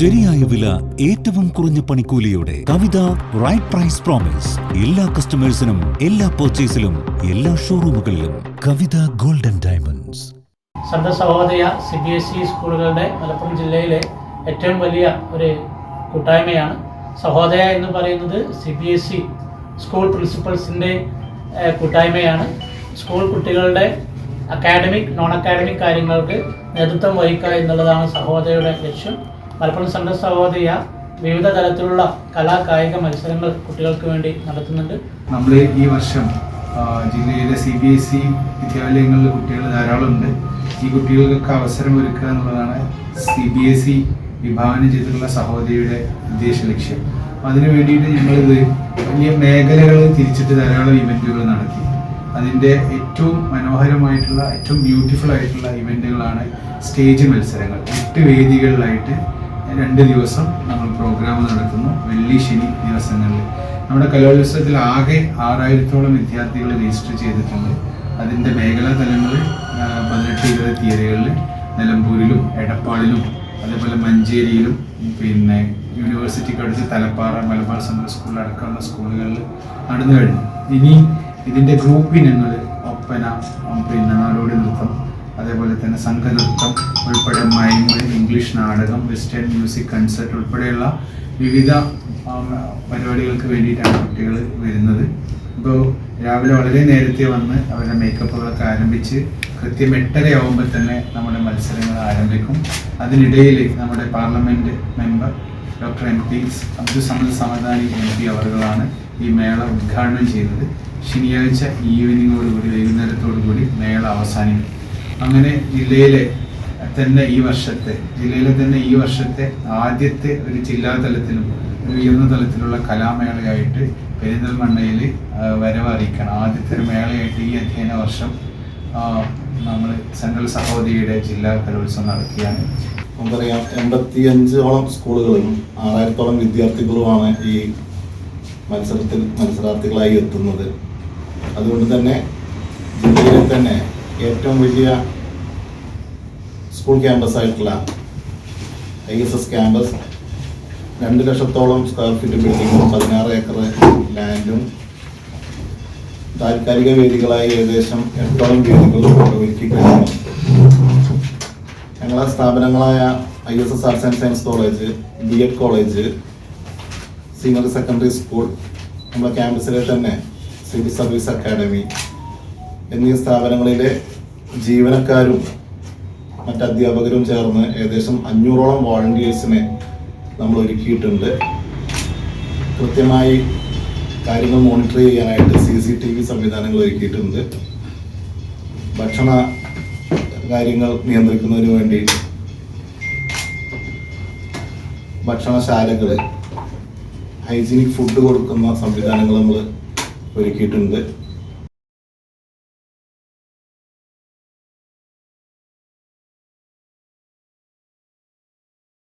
ശരിയായ വില, ഏറ്റവും കുറഞ്ഞ പണിക്കൂലിയോടെ കവിത റൈറ്റ് പ്രൈസ് പ്രോമിസ്. എല്ലാ കസ്റ്റമേഴ്സിനും, എല്ലാ പർച്ചേസിലും, എല്ലാ ഷോറൂമുകളിലും കവിത ഗോൾഡൻ ഡയമണ്ട്സ്. സന്ത സഹോദയ CBSE സ്കൂളുകളുടെ മലപ്പുറം ജില്ലയിലെ ഏറ്റവും വലിയ ഒരു കൂട്ടായ്മയാണ്. സഹോദയ എന്ന് പറയുന്നത് CBSE സ്കൂൾ പ്രിൻസിപ്പൽസിൻ്റെ കൂട്ടായ്മയാണ്. സ്കൂൾ കുട്ടികളുടെ അക്കാഡമിക്, നോൺ അക്കാഡമിക് കാര്യങ്ങൾക്ക് നേതൃത്വം വഹിക്കുക എന്നുള്ളതാണ് സഹോദയയുടെ ലക്ഷ്യം. മലപ്പുറം സന്ത സഹോദയ വിവിധ തരത്തിലുള്ള കലാകായിക മത്സരങ്ങൾ കുട്ടികൾക്ക് വേണ്ടി നടത്തുന്നുണ്ട്. നമ്മൾ ഈ വർഷം ജില്ലയിലെ CBSE വിദ്യാലയങ്ങളിൽ കുട്ടികൾ ധാരാളമുണ്ട്. ഈ കുട്ടികൾക്ക് അവസരം ഒരുക്കുക എന്നുള്ളതാണ് CBSE വിഭാവനം ചെയ്തിട്ടുള്ള സഹോദരിയുടെ ഉദ്ദേശ ലക്ഷ്യം. അതിനു വേണ്ടിയിട്ട് ഞങ്ങളിത് വലിയ മേഖലകൾ തിരിച്ചിട്ട് ധാരാളം ഇവൻറ്റുകൾ നടത്തി. അതിൻ്റെ ഏറ്റവും മനോഹരമായിട്ടുള്ള, ഏറ്റവും ബ്യൂട്ടിഫുൾ ആയിട്ടുള്ള ഇവൻറ്റുകളാണ് സ്റ്റേജ് മത്സരങ്ങൾ. 8 വേദികളിലായിട്ട് 2 ദിവസം നമ്മൾ പ്രോഗ്രാം നടത്തുന്നു. വെള്ളി, ശനി ദിവസങ്ങളിൽ നമ്മുടെ കലോത്സവത്തിൽ ആകെ 6000-ഓളം വിദ്യാർത്ഥികൾ രജിസ്റ്റർ ചെയ്തിട്ടുണ്ട്. അതിൻ്റെ മേഖലാ തലങ്ങളിൽ 18-20 തീയതികളിൽ നിലമ്പൂരിലും എടപ്പാളിലും അതേപോലെ മഞ്ചേരിയിലും പിന്നെ യൂണിവേഴ്സിറ്റിക്ക് അടുത്ത് തലപ്പാറ, മലബാർ സെൻട്രൽ സ്കൂളിൽ അടക്കമുള്ള സ്കൂളുകളിൽ നടന്നു കഴിഞ്ഞു. ഇനി ഇതിൻ്റെ ഗ്രൂപ്പ് ഇനങ്ങൾ ഒപ്പന, പിന്നെ നാടോടി നൃത്തം, അതേപോലെ തന്നെ സംഘനൃത്തം ഉൾപ്പെടെ മൈം, ഇംഗ്ലീഷ് നാടകം, വെസ്റ്റേൺ മ്യൂസിക് കൺസേർട്ട് ഉൾപ്പെടെയുള്ള വിവിധ പരിപാടികൾക്ക് വേണ്ടിയിട്ടാണ് കുട്ടികൾ വരുന്നത്. ഇപ്പോൾ രാവിലെ വളരെ നേരത്തെ വന്ന് അവരുടെ മേക്കപ്പുകളൊക്കെ ആരംഭിച്ച് കൃത്യം 8:30 ആകുമ്പോൾ തന്നെ നമ്മുടെ മത്സരങ്ങൾ ആരംഭിക്കും. അതിനിടയിൽ നമ്മുടെ parliament member doctor MP Abdul Samad Samadani MP അവറുകളാണ് ഈ മേള ഉദ്ഘാടനം ചെയ്തത്. ശനിയാഴ്ച ഈവനിങ്ങോടുകൂടി, വൈകുന്നേരത്തോടുകൂടി മേള അവസാനിക്കും. അങ്ങനെ ജില്ലയിലെ തന്നെ ഈ വർഷത്തെ ആദ്യത്തെ ഒരു ജില്ലാതലത്തിലും ഒരു ഉയർന്ന തലത്തിലുള്ള കലാമേളയായിട്ട് പെരിന്തൽമണ്ണയിൽ വരവറിയിക്കണം. ആദ്യത്തെ ഒരു മേളയായിട്ട് ഈ അധ്യയന വർഷം നമ്മൾ സെൻട്രൽ സഹോദരിയുടെ ജില്ലാ കലോത്സവം നടത്തിയാണ്. നമുക്കറിയാം 85ഓളം സ്കൂളുകളും 6000-ഓളം വിദ്യാർത്ഥികളുമാണ് ഈ മത്സരാർത്ഥികളായി എത്തുന്നത്. അതുകൊണ്ട് തന്നെ ജില്ലയിലെ തന്നെ ഏറ്റവും വലിയ സ്കൂൾ ക്യാമ്പസ് ആയിട്ടുള്ള ISS ക്യാമ്പസ് 2 ലക്ഷത്തോളം സ്ക്വയർ ഫീറ്റ് ബിൽഡിങ്ങും 16 ഏക്കർ ലാൻഡും താൽക്കാലിക വേദികളായി ഏകദേശം 8ഓളം വേദികളും ഒരുക്കി കഴിഞ്ഞു. ഞങ്ങളെ സ്ഥാപനങ്ങളായ ISS arts and science college, BEd college, senior secondary school, നമ്മുടെ ക്യാമ്പസിലെ തന്നെ സിവിൽ സർവീസ് അക്കാഡമി എന്നീ സ്ഥാപനങ്ങളിലെ ജീവനക്കാരും മറ്റ് അധ്യാപകരും ചേർന്ന് ഏകദേശം 500ഓളം വോളണ്ടിയേഴ്സിനെ നമ്മൾ ഒരുക്കിയിട്ടുണ്ട്. കൃത്യമായി കാര്യങ്ങൾ മോണിറ്റർ ചെയ്യാനായിട്ട് CCTV സംവിധാനങ്ങൾ ഒരുക്കിയിട്ടുണ്ട്. ഭക്ഷണ കാര്യങ്ങൾ നിയന്ത്രിക്കുന്നതിന് വേണ്ടി ഭക്ഷണശാലകൾ, ഹൈജീനിക് ഫുഡ് കൊടുക്കുന്ന സംവിധാനങ്ങൾ നമ്മൾ ഒരുക്കിയിട്ടുണ്ട്.